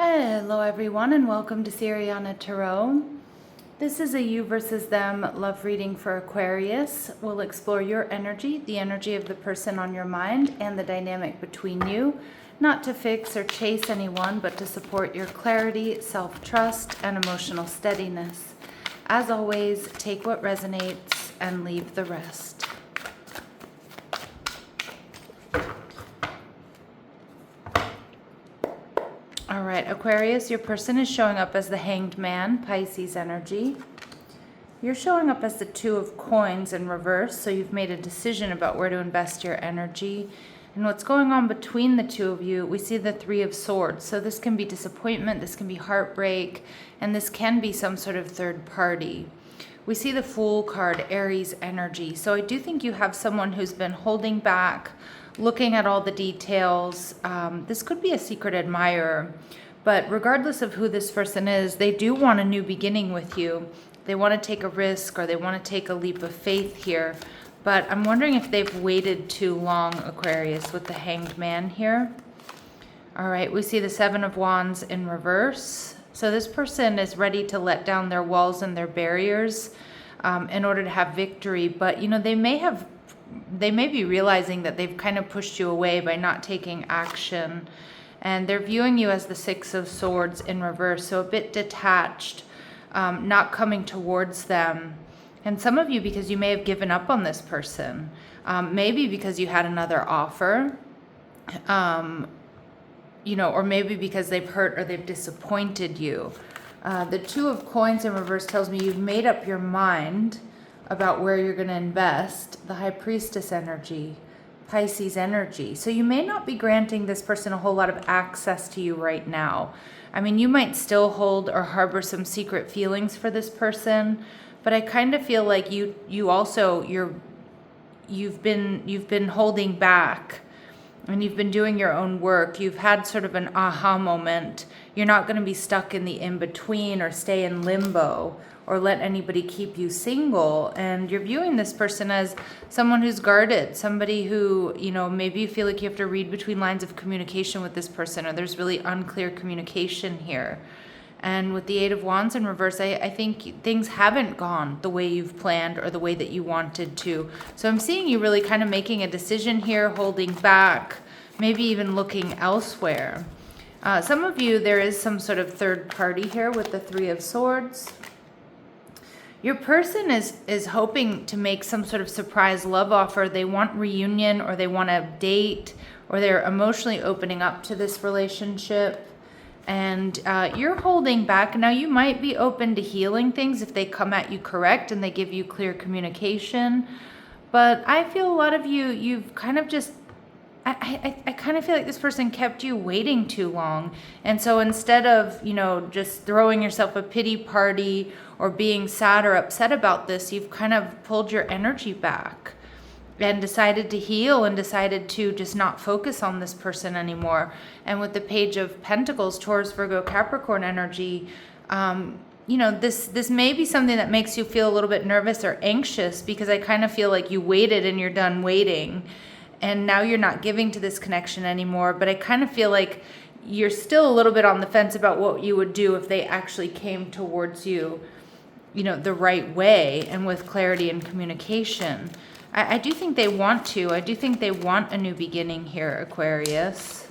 Hello everyone and welcome to Siriana Tarot. This is a you versus them love reading for Aquarius. We'll explore your energy, the energy of the person on your mind, and the dynamic between you, not to fix or chase anyone, but to support your clarity, self-trust, and emotional steadiness. As always, take what resonates and leave the rest. All right, Aquarius, your person is showing up as the Hanged Man, Pisces energy. You're showing up as the Two of Coins in reverse, so you've made a decision about where to invest your energy. And what's going on between the two of you, we see the Three of Swords. So this can be disappointment, this can be heartbreak, and this can be some sort of third party. We see the Fool card, Aries energy. So I do think you have someone who's been holding back, looking at all the details. This could be a secret admirer, but regardless of who this person is, they do want a new beginning with you. They want to take a risk or they want to take a leap of faith here. But I'm wondering if they've waited too long, Aquarius, with the Hanged Man here. All right, we see the Seven of Wands in reverse. So this person is ready to let down their walls and their barriers in order to have victory. But, you know, they may be realizing that they've kind of pushed you away by not taking action. And they're viewing you as the Six of Swords in reverse, so a bit detached, not coming towards them. And some of you, because you may have given up on this person, maybe because you had another offer, you know, or maybe because they've hurt or they've disappointed you. The Two of Coins in reverse tells me you've made up your mind about where you're going to invest. The High Priestess energy, Pisces energy. So you may not be granting this person a whole lot of access to you right now. I mean, you might still hold or harbor some secret feelings for this person, but I kind of feel like you've been holding back and you've been doing your own work. You've had sort of an aha moment. You're not going to be stuck in the in-between or stay in limbo or let anybody keep you single. And you're viewing this person as someone who's guarded, somebody who, you know, maybe you feel like you have to read between lines of communication with this person, or there's really unclear communication here. And with the Eight of Wands in reverse, I think things haven't gone the way you've planned or the way that you wanted to. So I'm seeing you really kind of making a decision here, holding back, maybe even looking elsewhere. Some of you, there is some sort of third party here with the Three of Swords. Your person is hoping to make some sort of surprise love offer. They want reunion, or they want a date, or they're emotionally opening up to this relationship. And you're holding back. Now, you might be open to healing things if they come at you correct and they give you clear communication. But I feel a lot of you, you've kind of just, I kind of feel like this person kept you waiting too long. And so instead of, you know, just throwing yourself a pity party or being sad or upset about this, you've kind of pulled your energy back and decided to heal and decided to just not focus on this person anymore. And with the Page of Pentacles, Taurus, Virgo, Capricorn energy, you know, this may be something that makes you feel a little bit nervous or anxious, because I kind of feel like you waited and you're done waiting. And now you're not giving to this connection anymore. But I kind of feel like you're still a little bit on the fence about what you would do if they actually came towards you, you know, the right way and with clarity and communication. I do think they want to. I do think they want a new beginning here, Aquarius.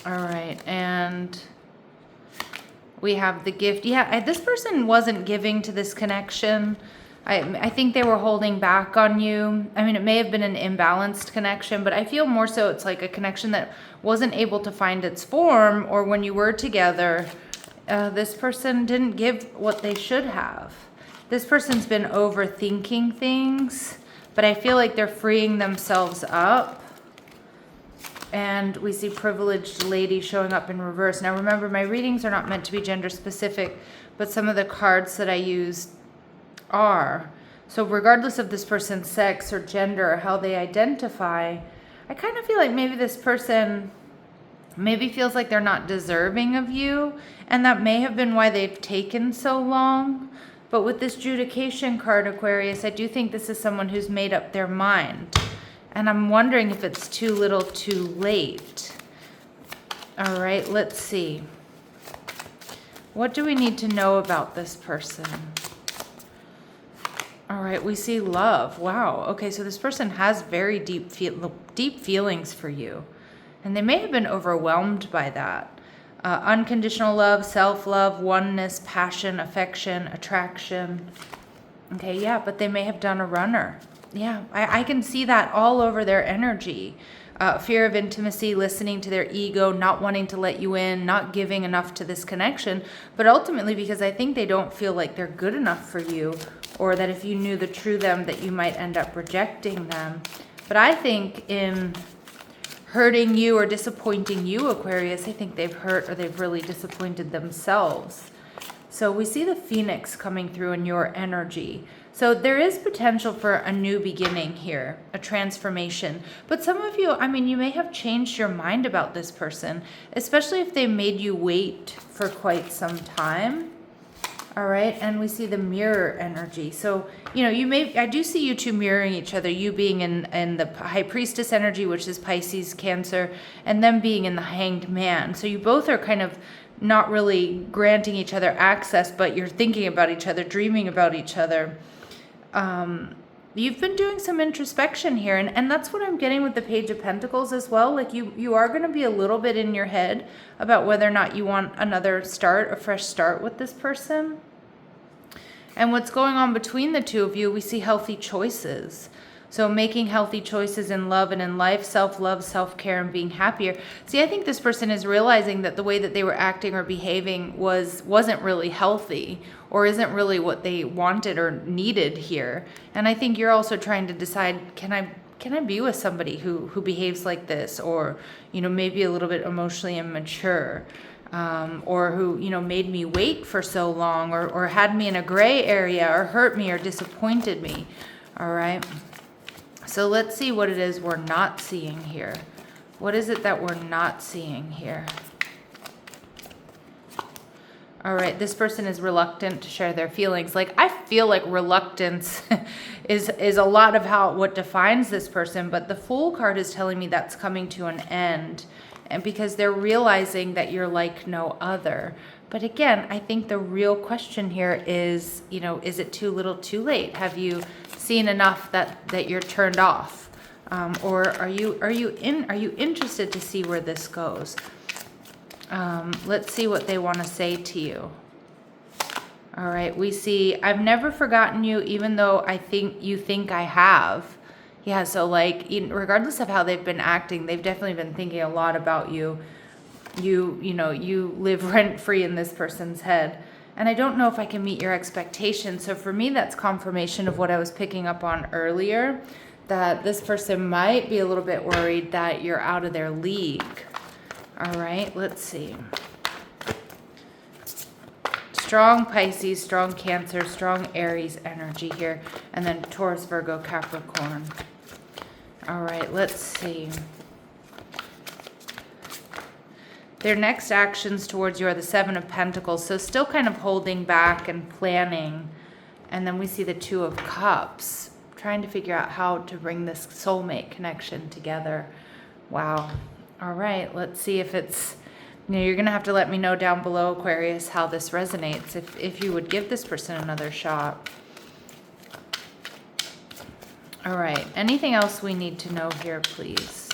All right, and we have the Gift. Yeah, this person wasn't giving to this connection. I think they were holding back on you. I mean, it may have been an imbalanced connection, but I feel more so it's like a connection that wasn't able to find its form, or when you were together, this person didn't give what they should have. This person's been overthinking things, but I feel like they're freeing themselves up. And we see Privileged Lady showing up in reverse. Now remember, my readings are not meant to be gender specific, but some of the cards that I use are. So regardless of this person's sex or gender or how they identify, I kind of feel like maybe this person maybe feels like they're not deserving of you, and that may have been why they've taken so long. But with this Judication card, Aquarius, I do think this is someone who's made up their mind. And I'm wondering if it's too little too late. All right, let's see. What do we need to know about this person? All right, we see love. Wow. Okay, so this person has very deep feelings for you. And they may have been overwhelmed by that. Unconditional love, self-love, oneness, passion, affection, attraction. Okay, yeah, but they may have done a runner. Yeah, I can see that all over their energy. Fear of intimacy, listening to their ego, not wanting to let you in, not giving enough to this connection. But ultimately, because I think they don't feel like they're good enough for you, or that if you knew the true them, that you might end up rejecting them. But I think in hurting you or disappointing you, Aquarius, I think they've hurt or they've really disappointed themselves. So we see the Phoenix coming through in your energy. So there is potential for a new beginning here, a transformation. But some of you, I mean, you may have changed your mind about this person, especially if they made you wait for quite some time. All right, and we see the mirror energy. So, you know, I do see you two mirroring each other, you being in the High Priestess energy, which is Pisces, Cancer, and them being in the Hanged Man. So you both are kind of not really granting each other access, but you're thinking about each other, dreaming about each other. You've been doing some introspection here, and that's what I'm getting with the Page of Pentacles as well. Like you are going to be a little bit in your head about whether or not you want another start, a fresh start with this person. And what's going on between the two of you, we see healthy choices. So making healthy choices in love and in life, self-love, self-care, and being happier. See, I think this person is realizing that the way that they were acting or behaving wasn't really healthy, or isn't really what they wanted or needed here. And I think you're also trying to decide, can I be with somebody who behaves like this, or, you know, maybe a little bit emotionally immature, or who, you know, made me wait for so long, or had me in a gray area, or hurt me or disappointed me. All right. So let's see what it is we're not seeing here. What is it that we're not seeing here? All right, this person is reluctant to share their feelings. Like, I feel like reluctance is a lot of what defines this person, but the Fool card is telling me that's coming to an end, and because they're realizing that you're like no other. But again, I think the real question here is, you know, is it too little too late? Have you seen enough that you're turned off? Or are you interested to see where this goes? Let's see what they want to say to you. All right, we see, I've never forgotten you, even though you think I have. Yeah, so like, regardless of how they've been acting, they've definitely been thinking a lot about you. You know, you live rent-free in this person's head. And I don't know if I can meet your expectations. So for me, that's confirmation of what I was picking up on earlier, that this person might be a little bit worried that you're out of their league. All right, let's see. Strong Pisces, strong Cancer, strong Aries energy here. And then Taurus, Virgo, Capricorn. All right, let's see. Their next actions towards you are the Seven of Pentacles. So still kind of holding back and planning. And then we see the Two of Cups, trying to figure out how to bring this soulmate connection together. Wow. All right, let's see if it's, you know, you're going to have to let me know down below, Aquarius, how this resonates, if you would give this person another shot. All right, anything else we need to know here, please?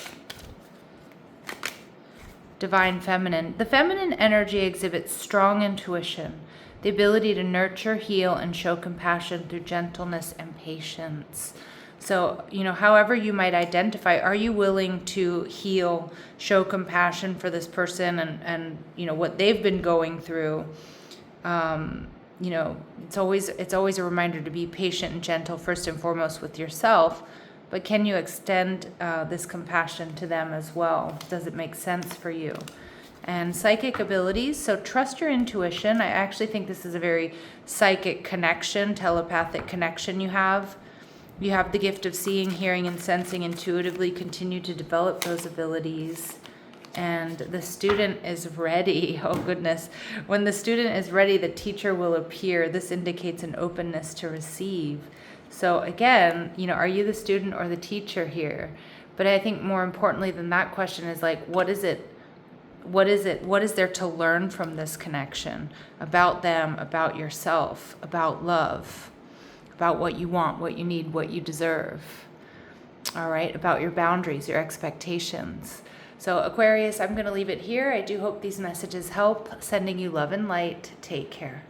Divine Feminine. The feminine energy exhibits strong intuition, the ability to nurture, heal, and show compassion through gentleness and patience. So, you know, however you might identify, are you willing to heal, show compassion for this person and you know, what they've been going through? You know, it's always a reminder to be patient and gentle, first and foremost with yourself. But can you extend this compassion to them as well? Does it make sense for you? And psychic abilities. So trust your intuition. I actually think this is a very psychic connection, telepathic connection you have. You have the gift of seeing, hearing, and sensing intuitively. Continue to develop those abilities. And the student is ready. Oh, goodness. When the student is ready, the teacher will appear. This indicates an openness to receive. So again, you know, are you the student or the teacher here? But I think more importantly than that question is like, what is it? What is it? What is there to learn from this connection about them, about yourself, about love, about what you want, what you need, what you deserve? All right, about your boundaries, your expectations. So Aquarius, I'm going to leave it here. I do hope these messages help. Sending you love and light. Take care.